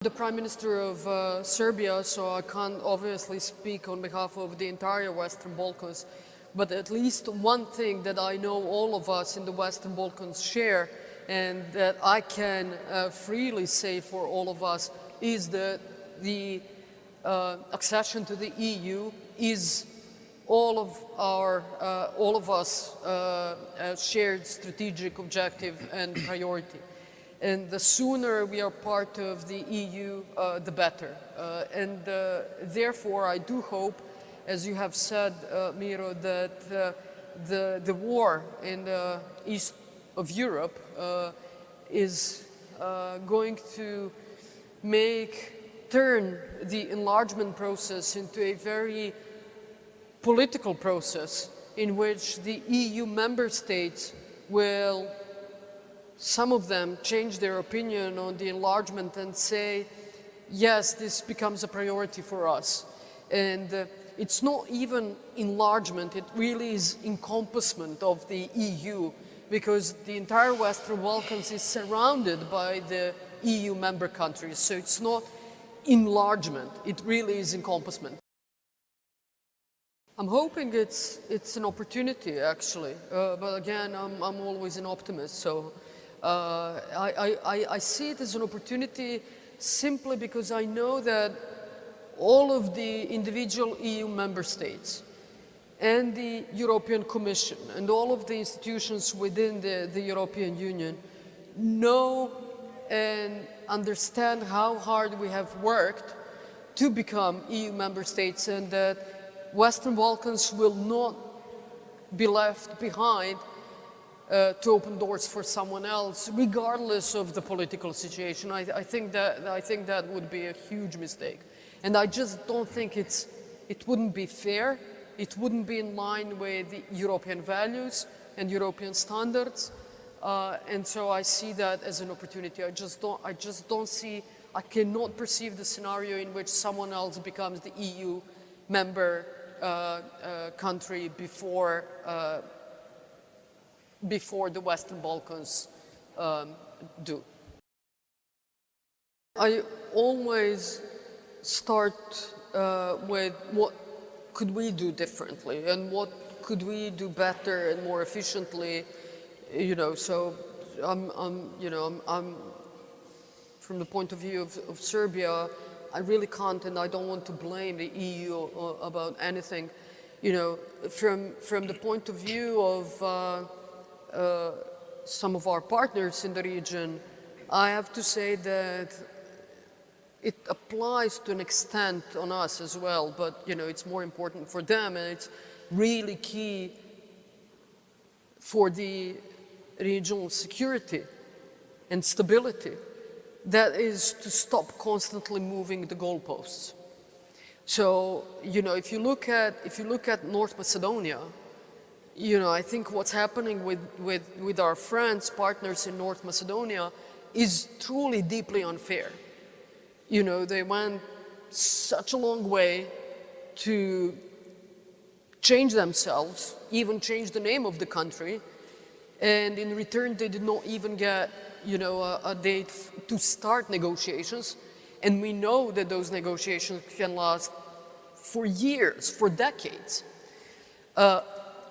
The Prime Minister of Serbia, so I can't obviously speak on behalf of the entire Western Balkans, but at least one thing that I know all of us in the Western Balkans share, and that I can freely say for all of us, is that the accession to the EU is all of us shared strategic objective and priority. And the sooner we are part of the EU, the better. Therefore, I do hope, as you have said, Miro, that the war in the east of Europe is going to turn the enlargement process into a very political process in which the EU member states will, some of them, change their opinion on the enlargement and say, yes, this becomes a priority for us. And it's not even enlargement, it really is encompassment of the EU, because the entire Western Balkans is surrounded by the EU member countries. So it's not enlargement, it really is encompassment. I'm hoping it's an opportunity, actually, but again, I'm always an optimist, so I see it as an opportunity simply because I know that all of the individual EU member states and the European Commission and all of the institutions within the European Union know and understand how hard we have worked to become EU member states, and that Western Balkans will not be left behind to open doors for someone else, regardless of the political situation. I think that would be a huge mistake, and I just don't think it wouldn't be fair. It wouldn't be in line with the European values and European standards, and so I see that as an opportunity. I just don't see. I cannot perceive the scenario in which someone else becomes the EU member country before the Western Balkans do. I always start with what could we do differently and what could we do better and more efficiently, so I'm from the point of view of Serbia, I really can't, and I don't want to blame the EU about anything. From the point of view of some of our partners in the region, I have to say that it applies to an extent on us as well, but it's more important for them, and it's really key for the regional security and stability. That is to stop constantly moving the goalposts. So, if you look at North Macedonia, I think what's happening with our friends, partners in North Macedonia is truly deeply unfair. They went such a long way to change themselves, even change the name of the country, and in return they did not even get a date to start negotiations, and we know that those negotiations can last for years, for decades.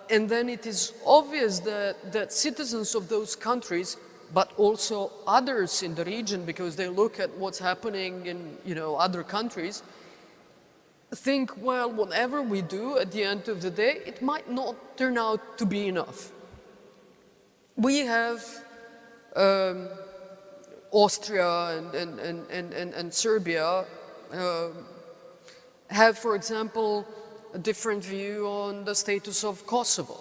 And then it is obvious that citizens of those countries, but also others in the region, because they look at what's happening in other countries, think, well, whatever we do at the end of the day, it might not turn out to be enough. We have Austria and Serbia have, for example, a different view on the status of Kosovo.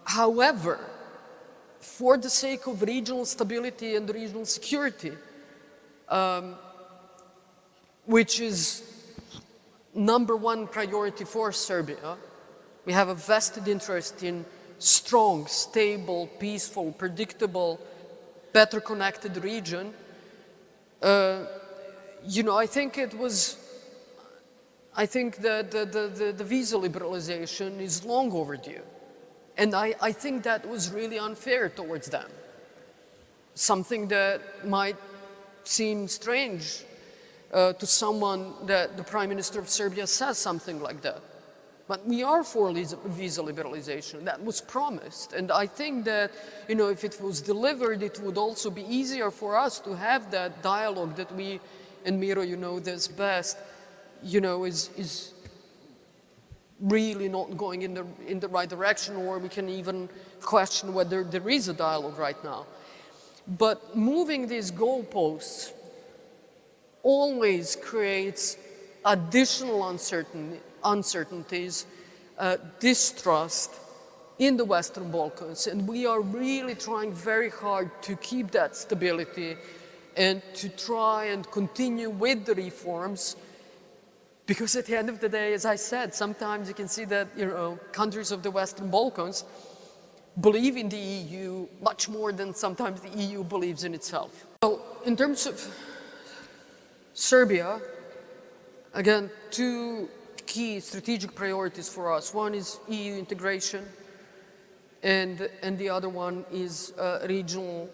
However, for the sake of regional stability and regional security, which is #1 priority for Serbia, we have a vested interest in strong, stable, peaceful, predictable, better connected region. I think that the visa liberalization is long overdue. And I think that was really unfair towards them. Something that might seem strange to someone that the Prime Minister of Serbia says something like that. But we are for visa liberalization. That was promised. And I think that, if it was delivered, it would also be easier for us to have that dialogue that we, and Miro, you know this best, is really not going in the right direction, or we can even question whether there is a dialogue right now. But moving these goalposts always creates additional uncertainties, distrust in the Western Balkans. And we are really trying very hard to keep that stability and to try and continue with the reforms. Because at the end of the day, as I said, sometimes you can see that countries of the Western Balkans believe in the EU much more than sometimes the EU believes in itself. So in terms of Serbia, again, two key strategic priorities for us. One is EU integration, and the other one is regional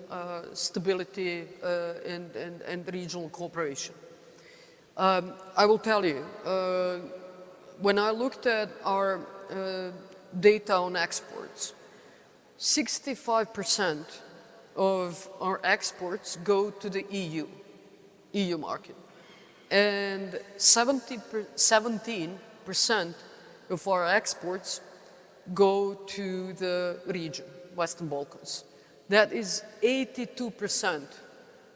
stability and regional cooperation. I will tell you, when I looked at our data on exports, 65% of our exports go to the EU market. And 17% of our exports go to the region, Western Balkans. That is 82%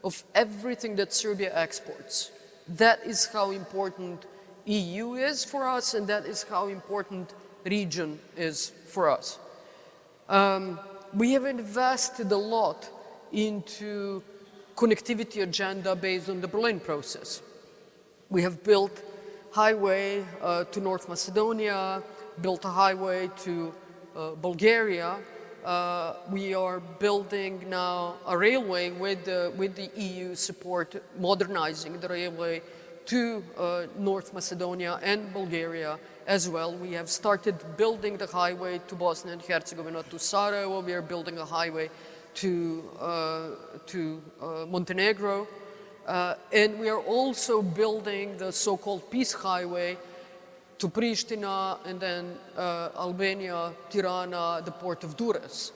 of everything that Serbia exports. That is how important EU is for us, and that is how important region is for us. We have invested a lot into connectivity agenda based on the Berlin process. We have built highway to North Macedonia, built a highway to Bulgaria. We are building now a railway with the EU support, modernizing the railway to North Macedonia and Bulgaria as well. We have started building the highway to Bosnia and Herzegovina, to Sarajevo. We are building a highway to Montenegro. And we are also building the so-called Peace Highway to Pristina and then Albania, Tirana, the port of Durrës.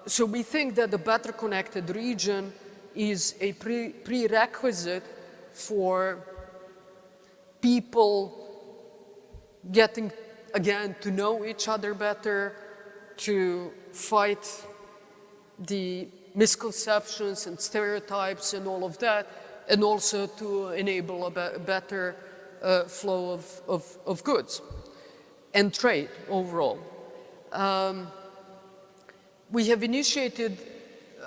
So we think that the better connected region is a prerequisite for people getting, again, to know each other better, to fight the misconceptions and stereotypes and all of that, and also to enable a better flow of goods and trade overall. We have initiated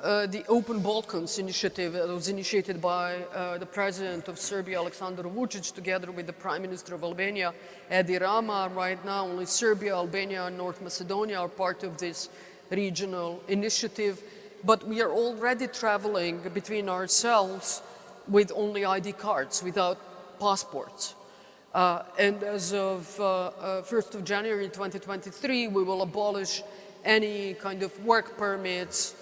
the Open Balkans initiative that was initiated by the President of Serbia, Aleksandar Vučić, together with the Prime Minister of Albania, Edi Rama. Right now, only Serbia, Albania, and North Macedonia are part of this regional initiative. But we are already traveling between ourselves with only ID cards, without passports. And as of 1st of January 2023, we will abolish any kind of work permits.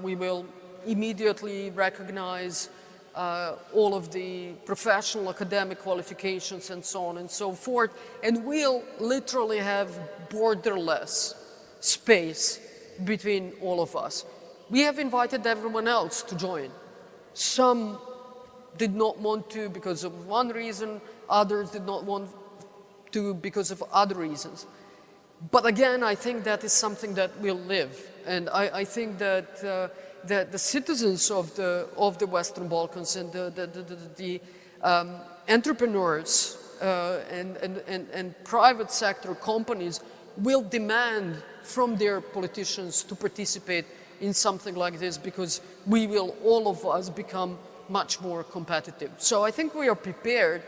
We will immediately recognize all of the professional academic qualifications and so on and so forth. And we'll literally have borderless space between all of us. We have invited everyone else to join. Some did not want to because of one reason, others did not want to because of other reasons. But again, I think that is something that will live. And I think that the citizens of the Western Balkans and the entrepreneurs and private sector companies will demand from their politicians to participate in something like this, because we will, all of us, become much more competitive. So I think we are prepared.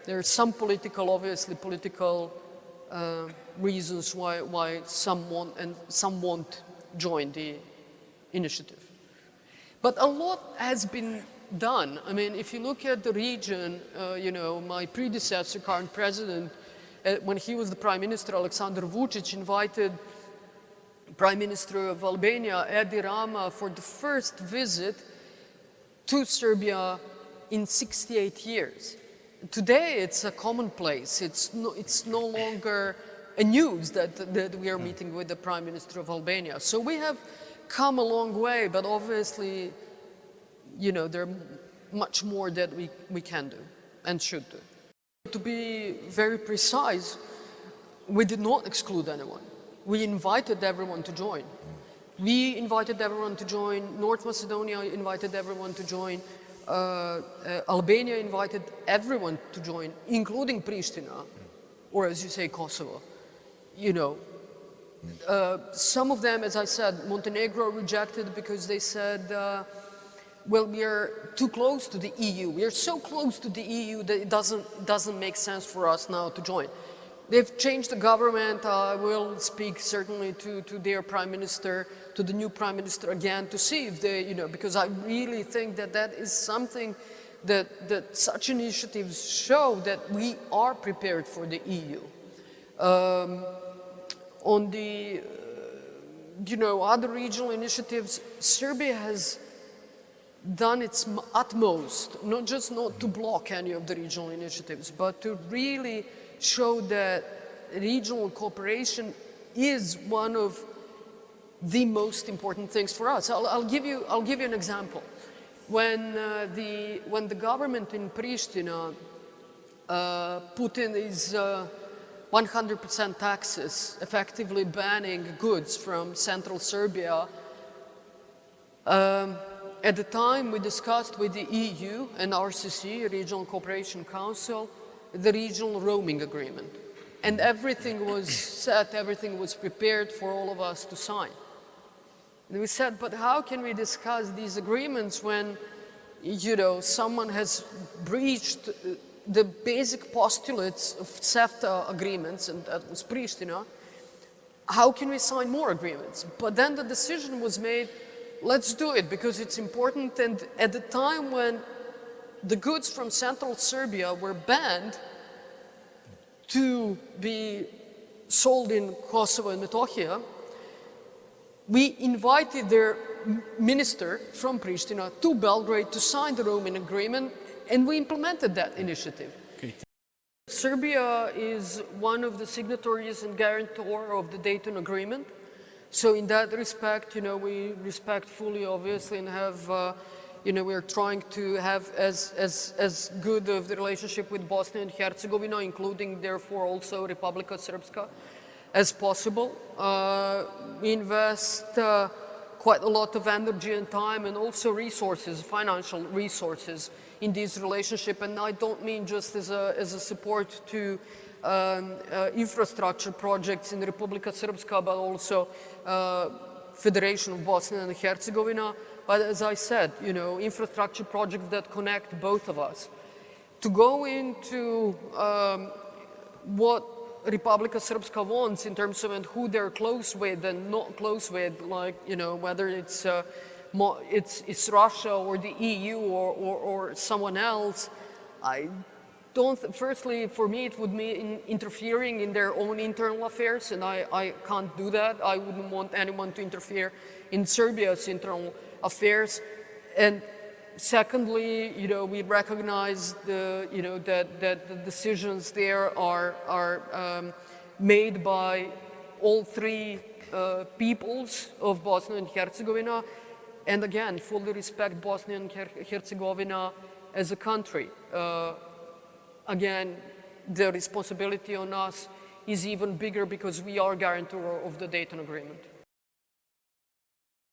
There are some obviously political reasons why some want and some won't join the initiative. But a lot has been done. I mean, if you look at the region, my predecessor, current president, when he was the Prime Minister, Aleksandar Vučić, invited Prime Minister of Albania, Edi Rama, for the first visit to Serbia in 68 years. Today, it's a commonplace. It's no longer a news that we are meeting with the Prime Minister of Albania. So we have come a long way, but obviously, you know, there are much more that we can do and should do. To be very precise, we did not exclude anyone. We invited everyone to join. We invited everyone to join. North Macedonia invited everyone to join. Albania invited everyone to join, including Pristina, or as you say, Kosovo. You know, some of them, as I said, Montenegro rejected because they said, well, we are too close to the EU. We are so close to the EU that it doesn't make sense for us now to join. They've changed the government. I will speak certainly to their prime minister, to the new prime minister again, to see if they, you know, because I really think that that is something that such initiatives show that we are prepared for the EU. On the, you know, other regional initiatives, Serbia has done its utmost, not just not to block any of the regional initiatives, but to really show that regional cooperation is one of the most important things for us. I'll give you an example. When the government in Pristina put in these 100% taxes, effectively banning goods from central Serbia, at the time we discussed with the EU and RCC, Regional Cooperation Council, the regional roaming agreement. And everything was set, everything was prepared for all of us to sign. And we said, but how can we discuss these agreements when, you know, someone has breached the basic postulates of CEFTA agreements, and that was Pristina? How can we sign more agreements? But then the decision was made, let's do it because it's important. And at the time when the goods from central Serbia were banned to be sold in Kosovo and Metohija, we invited their minister from Pristina to Belgrade to sign the roaming agreement, and we implemented that initiative. Okay. Serbia is one of the signatories and guarantor of the Dayton Agreement. So in that respect, you know, we respect fully, obviously, and have, you know, we're trying to have as good of the relationship with Bosnia and Herzegovina, including, therefore, also Republika Srpska, as possible. We invest quite a lot of energy and time and also resources, financial resources, in this relationship. And I don't mean just as a support to infrastructure projects in Republika Srpska, but also Federation of Bosnia and Herzegovina. But as I said, you know, infrastructure projects that connect both of us. To go into what Republika Srpska wants in terms of who they're close with and not close with, like, you know, whether it's Russia or the EU or someone else, I don't, firstly, for me, it would mean interfering in their own internal affairs, and I can't do that. I wouldn't want anyone to interfere in Serbia's internal affairs. And secondly, you know, we recognize the, you know, that the decisions there are made by all three peoples of Bosnia and Herzegovina, and again, fully respect Bosnia and Herzegovina as a country. Again, the responsibility on us is even bigger because we are guarantor of the Dayton Agreement.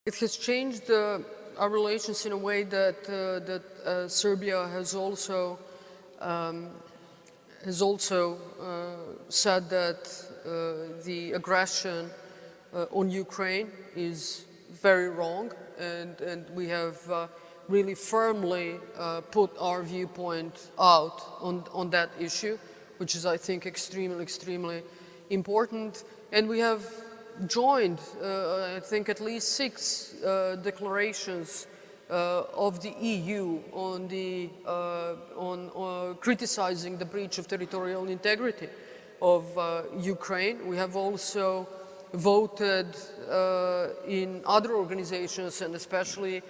It has changed our relations in a way that Serbia has also said that the aggression on Ukraine is very wrong, and we have really firmly put our viewpoint out on that issue, which is, I think, extremely important. And we have joined, I think, at least 6 declarations of the EU on criticizing the breach of territorial integrity of Ukraine. We voted in other organizations, and especially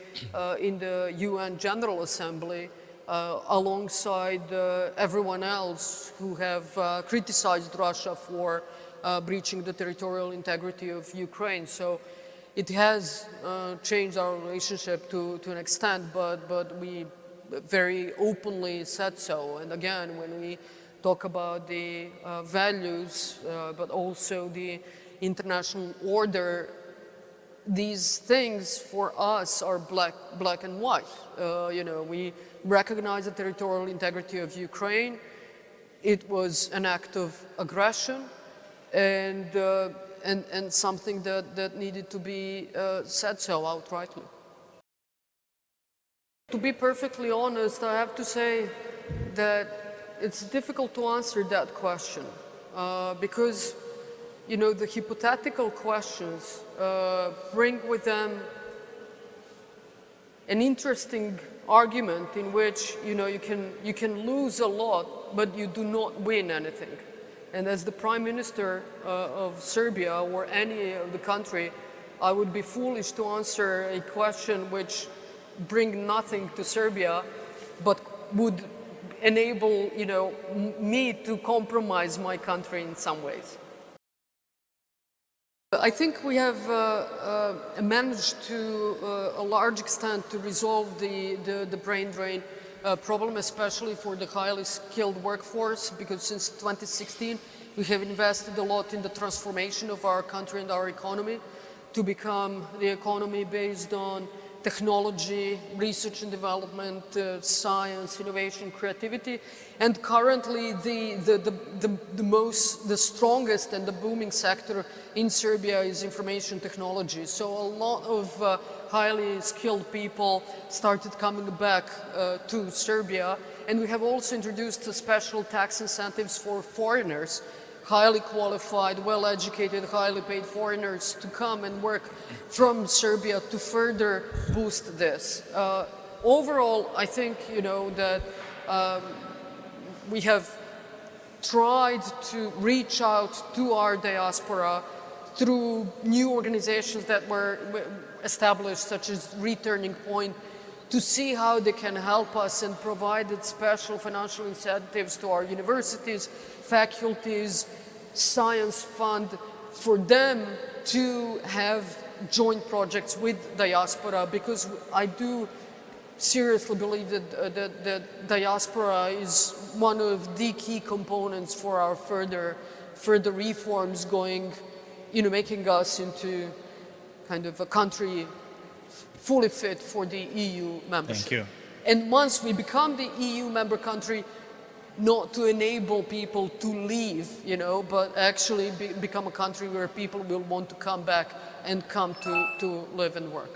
in the UN General Assembly, alongside everyone else who have criticized Russia for breaching the territorial integrity of Ukraine. So it has changed our relationship to an extent, but we very openly said so. And again, when we talk about the values, but also the international order, these things for us are black and white. We recognize the territorial integrity of Ukraine. It was an act of aggression, and something that needed to be said so outrightly. To be perfectly honest, I have to say that it's difficult to answer that question because, the hypothetical questions bring with them an interesting argument in which, you can lose a lot, but you do not win anything. And as the Prime Minister of Serbia or any of the country, I would be foolish to answer a question which bring nothing to Serbia, but would enable, me to compromise my country in some ways. I think we have managed to a large extent to resolve the brain drain problem, especially for the highly skilled workforce, because since 2016 we have invested a lot in the transformation of our country and our economy to become the economy based on technology, research and development, science, innovation, creativity, and currently the strongest and the booming sector in Serbia is information technology. So a lot of highly skilled people started coming back to Serbia, and we have also introduced special tax incentives for foreigners, highly qualified, well-educated, highly paid foreigners to come and work from Serbia to further boost this. Overall, I think, that we have tried to reach out to our diaspora through new organizations that were established, such as Returning Point, to see how they can help us, and provided special financial incentives to our universities, faculties, science fund, for them to have joint projects with diaspora, because I do seriously believe that diaspora is one of the key components for our further reforms going, making us into kind of a country fully fit for the EU membership. Thank you. And once we become the EU member country, not to enable people to leave, but actually become a country where people will want to come back and come to live and work.